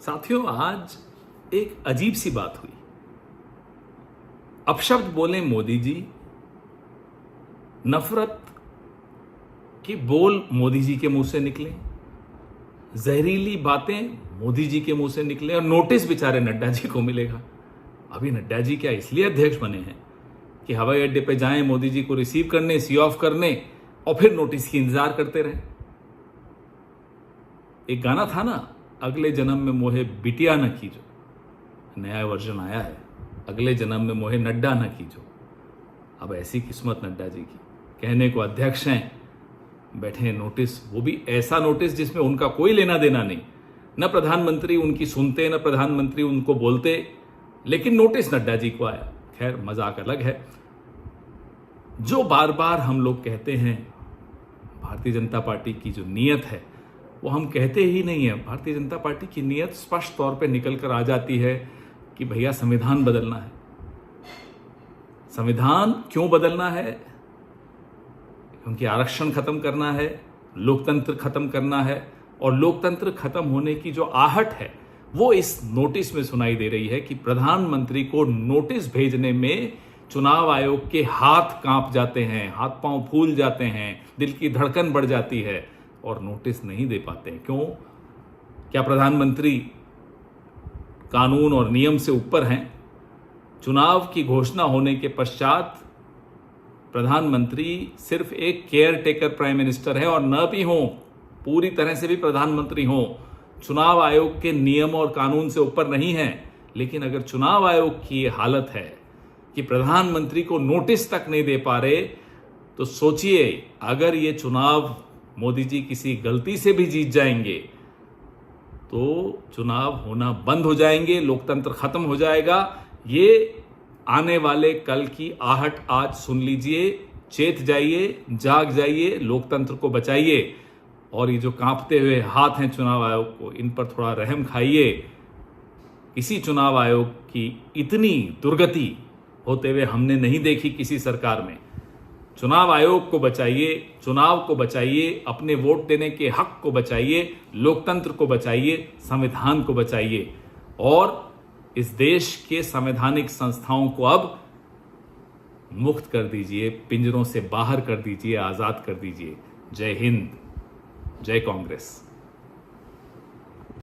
साथियों, आज एक अजीब सी बात हुई। अपशब्द बोले मोदी जी, नफरत के बोल मोदी जी के मुंह से निकले, जहरीली बातें मोदी जी के मुंह से निकले और नोटिस बेचारे नड्डा जी को मिलेगा। अभी नड्डा जी क्या इसलिए अध्यक्ष बने हैं कि हवाई अड्डे पे जाएं, मोदी जी को रिसीव करने, सी ऑफ करने और फिर नोटिस की इंतजार करते रहे। एक गाना था ना, अगले जन्म में मोहे बिटिया न कीजो, नया वर्जन आया है, अगले जन्म में मोहे नड्डा न कीजो। अब ऐसी किस्मत नड्डा जी की, कहने को अध्यक्ष हैं, बैठे हैं नोटिस, वो भी ऐसा नोटिस जिसमें उनका कोई लेना देना नहीं, न प्रधानमंत्री उनकी सुनते न प्रधानमंत्री उनको बोलते, लेकिन नोटिस नड्डा जी को आया। खैर, मजाक अलग है। जो बार बार हम लोग कहते हैं, भारतीय जनता पार्टी की जो नीयत है वो हम कहते ही नहीं है। भारतीय जनता पार्टी की नीयत स्पष्ट तौर पे निकल कर आ जाती है कि भैया संविधान बदलना है। संविधान क्यों बदलना है? क्योंकि आरक्षण खत्म करना है, लोकतंत्र खत्म करना है, और लोकतंत्र खत्म होने की जो आहट है वो इस नोटिस में सुनाई दे रही है कि प्रधानमंत्री को नोटिस भेजने में चुनाव आयोग के हाथ कांप जाते हैं, हाथ पांव फूल जाते हैं, दिल की धड़कन बढ़ जाती है और नोटिस नहीं दे पाते हैं। क्यों? क्या प्रधानमंत्री कानून और नियम से ऊपर हैं? चुनाव की घोषणा होने के पश्चात प्रधानमंत्री सिर्फ एक केयर टेकर प्राइम मिनिस्टर है और न भी हो, पूरी तरह से भी प्रधानमंत्री हो, चुनाव आयोग के नियम और कानून से ऊपर नहीं है। लेकिन अगर चुनाव आयोग की हालत है कि प्रधानमंत्री को नोटिस तक नहीं दे पा रहे, तो सोचिए अगर ये चुनाव मोदी जी किसी गलती से भी जीत जाएंगे तो चुनाव होना बंद हो जाएंगे, लोकतंत्र खत्म हो जाएगा। ये आने वाले कल की आहट आज सुन लीजिए, चेत जाइए, जाग जाइए, लोकतंत्र को बचाइए। और ये जो कांपते हुए हाथ हैं चुनाव आयोग को, इन पर थोड़ा रहम खाइए। किसी चुनाव आयोग की इतनी दुर्गति होते हुए हमने नहीं देखी किसी सरकार में। चुनाव आयोग को बचाइए, चुनाव को बचाइए, अपने वोट देने के हक को बचाइए, लोकतंत्र को बचाइए, संविधान को बचाइए और इस देश के संवैधानिक संस्थाओं को अब मुक्त कर दीजिए, पिंजरों से बाहर कर दीजिए, आजाद कर दीजिए। जय हिंद, जय कांग्रेस।